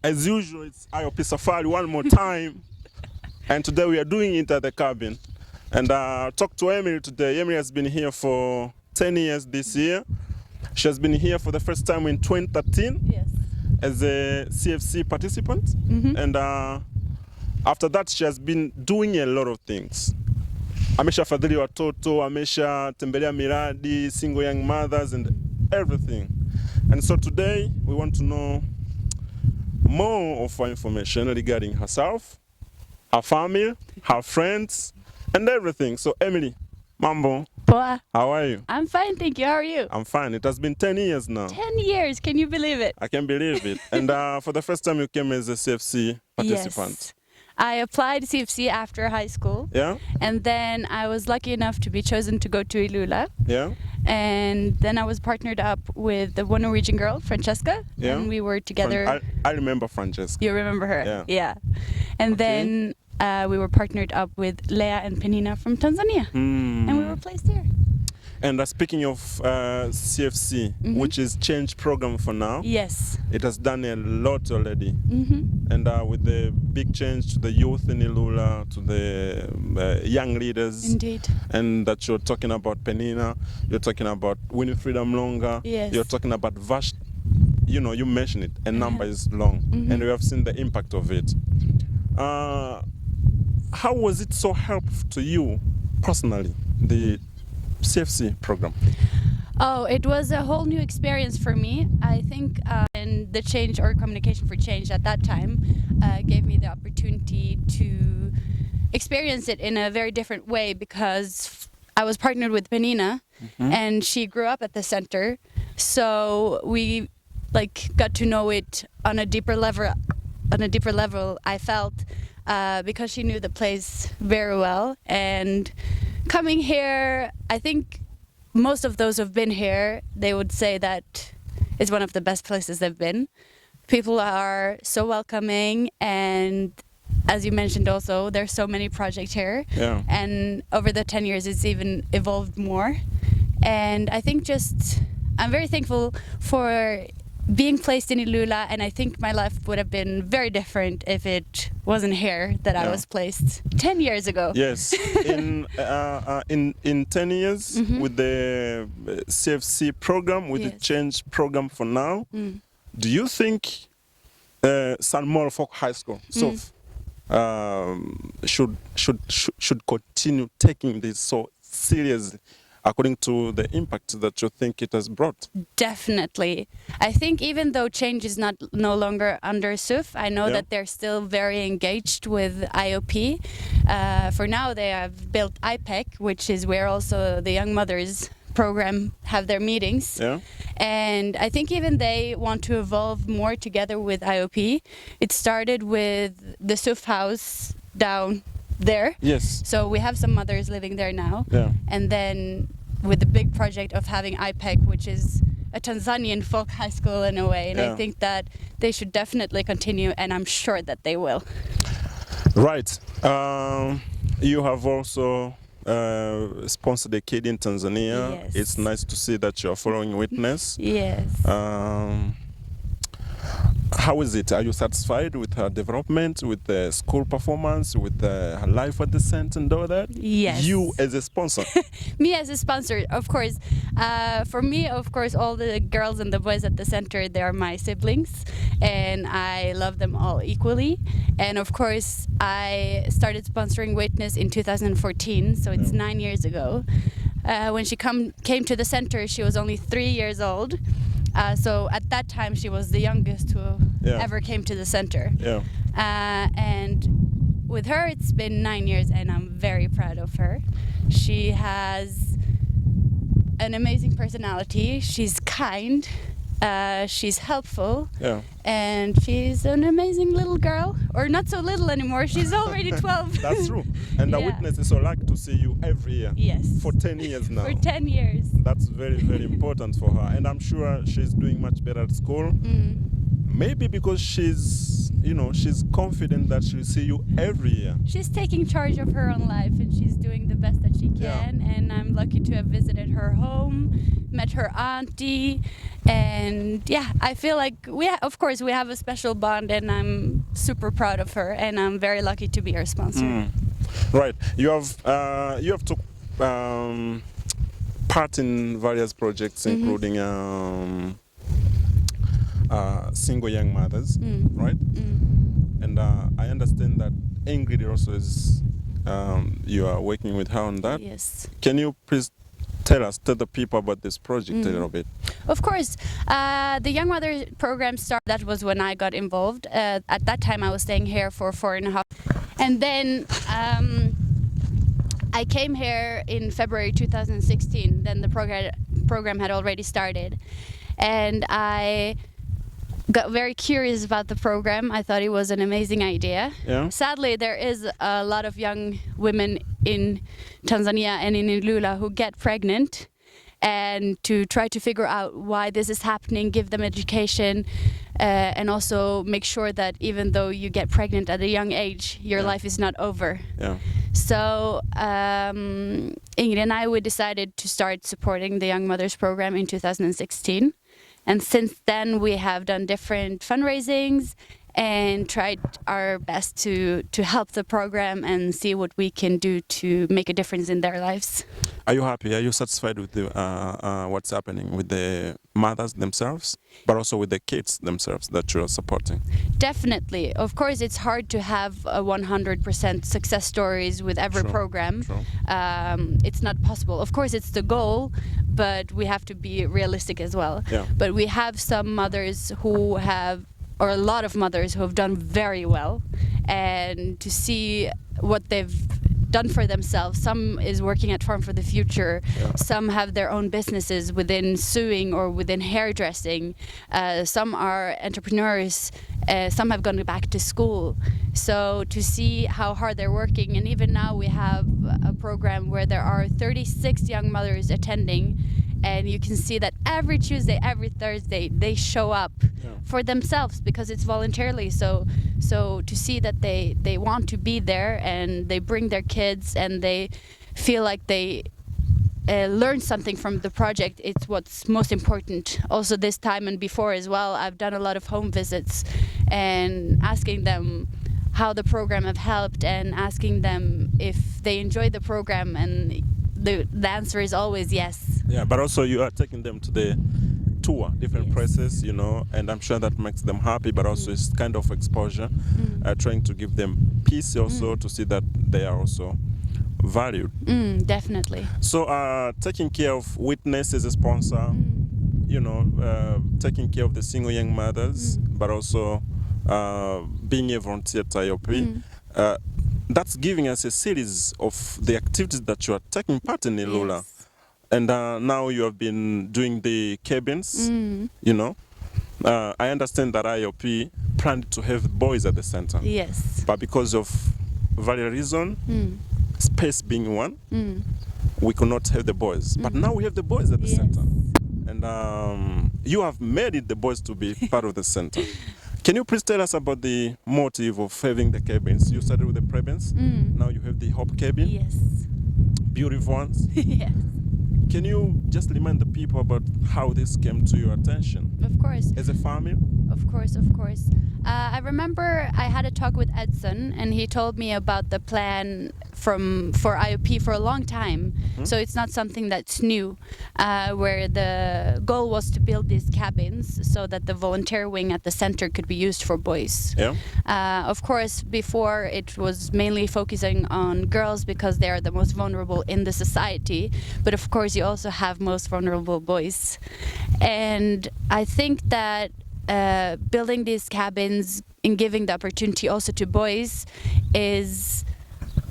As usual, it's IOP Safari one more time. And today we are doing it at the cabin. And talk to Emilie today. Emilie has been here for 10 years this year. She has been here for the first time in 2013. Yes. As a CFC participant. And after that, she has been doing a lot of things. Amesha fadhili watoto, amesha tembelea miradi, single young mothers, and everything. And so today, we want to know more of her information regarding herself, her family, her friends, and everything. So Emilie, mambo, Poa. how are you? I'm fine, thank you. How are you? I'm fine. It has been 10 years now. 10 years, can you believe it? I can believe it. And for the first time you came as a CFC participant. Yes. I applied CFC after high school. Yeah? And then I was lucky enough to be chosen to go to Ilula. Yeah? And then I was partnered up with the one Norwegian girl, Francesca. Yeah? And we were together. I remember Francesca. You remember her? Yeah. Yeah. And Okay. then we were partnered up with Leah and Penina from Tanzania. And we were placed here. And speaking of CFC, which is change program for now, Yes. it has done a lot already. And with the big change to the youth in Ilula, to the young leaders. Indeed. And that you're talking about Penina, you're talking about Winifreda Mlonga, Yes. you're talking about Vash, you know, you mentioned it, a number is long, and we have seen the impact of it. How was it so helpful to you personally, the CFC program? Oh, it was a whole new experience for me. I think and the change or communication for change at that time gave me the opportunity to experience it in a very different way because I was partnered with Penina and she grew up at the center. So we got to know it on a deeper level. I felt because she knew the place very well. And coming here, I think most of those who've been here, they would say that it's one of the best places they've been. People are so welcoming, and as you mentioned also, there's so many projects here. Yeah. And over the 10 years, it's even evolved more. And I think I'm very thankful for being placed in Ilula, and I think my life would have been very different if it wasn't here that I was placed 10 years ago. Yes, in 10 years with the CFC program, with the change program for now, do you think San Folk High School should continue taking this so seriously, according to the impact that you think it has brought? Definitely. I think even though change is no longer under SUF, I know that they're still very engaged with IOP. For now, they have built IPEC, which is where also the Young Mothers program have their meetings. Yeah. And I think even they want to evolve more together with IOP. It started with the SUF house down there. Yes. So we have some mothers living there now. Yeah. And then with the big project of having IPEC, which is a Tanzanian folk high school in a way. And I think that they should definitely continue, and I'm sure that they will. Right. You have also sponsored a kid in Tanzania. Yes. It's nice to see that you're following Witness. Yes. How is it? Are you satisfied with her development, with the school performance, with her life at the center and all that? Yes. You as a sponsor? Me as a sponsor, of course. For me, of course, all the girls and the boys at the center, they are my siblings, and I love them all equally. And of course, I started sponsoring Witness in 2014, so it's 9 years ago. When she came to the center, she was only 3 years old. So at that time, she was the youngest who ever came to the center. Yeah. And with her, it's been 9 years, and I'm very proud of her. She has an amazing personality. She's kind. She's helpful. Yeah. And she's an amazing little girl. Or not so little anymore. She's already 12. That's true. And the Witness is so lucky to see you every year. Yes. For 10 years now. For 10 years. That's very, very important for her. And I'm sure she's doing much better at school. Maybe because she's confident that she'll see you every year. She's taking charge of her own life, and she's doing the best that she can, and I'm lucky to have visited her home, met her auntie, and yeah, I feel like of course we have a special bond, and I'm super proud of her, and I'm very lucky to be her sponsor. Right, you have took part in various projects, including single young mothers, right? And I understand that Ingrid also is, you are working with her on that. Yes. Can you please tell the people about this project a little bit? Of course. The Young Mother program started, that was when I got involved. At that time I was staying here for 4.5. And then I came here in February 2016. Then the program had already started. And I got very curious about the program. I thought it was an amazing idea. Yeah. Sadly, there is a lot of young women in Tanzania and in Ilula who get pregnant, and to try to figure out why this is happening, give them education, and also make sure that even though you get pregnant at a young age, your life is not over. Yeah. So Ingrid and I, we decided to start supporting the Young Mothers program in 2016. And since then, we have done different fundraisings and tried our best to help the program and see what we can do to make a difference in their lives. Are you happy? Are you satisfied with what's happening with the mothers themselves, but also with the kids themselves that you are supporting? Definitely. Of course, it's hard to have 100% success stories with every program. True. It's not possible. Of course, it's the goal, but we have to be realistic as well. Yeah. But we have some mothers who have, or a lot of mothers who have done very well, and to see what they've done for themselves. Some is working at Farm for the Future. Yeah. Some have their own businesses within sewing or within hairdressing. Some are entrepreneurs. Some have gone back to school. So to see how hard they're working, and even now we have a program where there are 36 young mothers attending, and you can see that every Tuesday, every Thursday, they show up for themselves because it's voluntarily. So to see that they want to be there, and they bring their kids, and they feel like they learn something from the project, it's what's most important. Also this time and before as well, I've done a lot of home visits and asking them how the program have helped, and asking them if they enjoy the program, and the answer is always yes. Yeah, but also you are taking them to the tour, different places, you know, and I'm sure that makes them happy, but also it's kind of exposure, trying to give them peace also, to see that they are also valued. Definitely. So taking care of Witness as a sponsor, you know, taking care of the single young mothers, but also being a volunteer at IOP, that's giving us a series of the activities that you are taking part in Ilula. Yes. And now you have been doing the cabins, you know. I understand that IOP planned to have boys at the center. Yes. But because of various reasons, space being one, we could not have the boys. But now we have the boys at the center. And you have made it the boys to be part of the center. Can you please tell us about the motive of having the cabins? You started with the prebends, now you have the Hope cabin. Yes. Beautiful ones. Yes. Can you just remind the people about how this came to your attention? Of course. As a family? Of course, of course. I remember I had a talk with Edson, and he told me about the plan for IOP for a long time. So it's not something that's new, where the goal was to build these cabins so that the volunteer wing at the center could be used for boys. Yeah. Of course, before it was mainly focusing on girls because they are the most vulnerable in the society. But of course, you also have most vulnerable boys. And I think that building these cabins and giving the opportunity also to boys is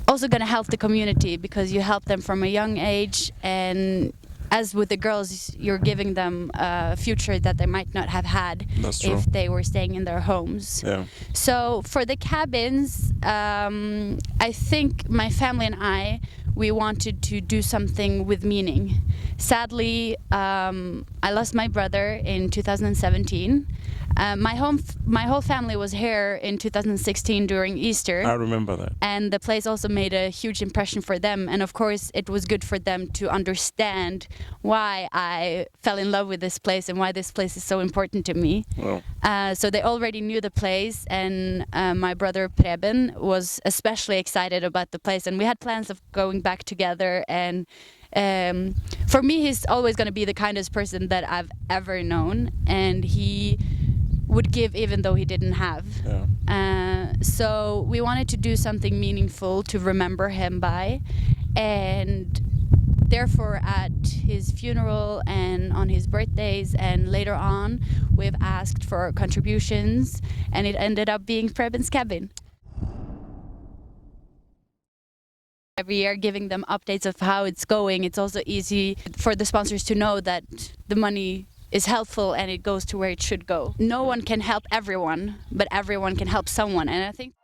also going to help the community, because you help them from a young age, and as with the girls, you're giving them a future that they might not have had if they were staying in their homes. Yeah. So for the cabins, I think my family and we wanted to do something with meaning. Sadly, I lost my brother in 2017. My whole family was here in 2016 during Easter. I remember that. And the place also made a huge impression for them. And of course, it was good for them to understand why I fell in love with this place and why this place is so important to me. Well, So they already knew the place, and my brother Preben was especially excited about the place. And we had plans of going back together. And for me, he's always going to be the kindest person that I've ever known. And he would give even though he didn't have. yeah. So we wanted to do something meaningful to remember him by, and therefore at his funeral and on his birthdays and later on we've asked for contributions, and it ended up being Preben's cabin. Every year giving them updates of how it's going. It's also easy for the sponsors to know that the money is helpful and it goes to where it should go. No one can help everyone, but everyone can help someone, and I think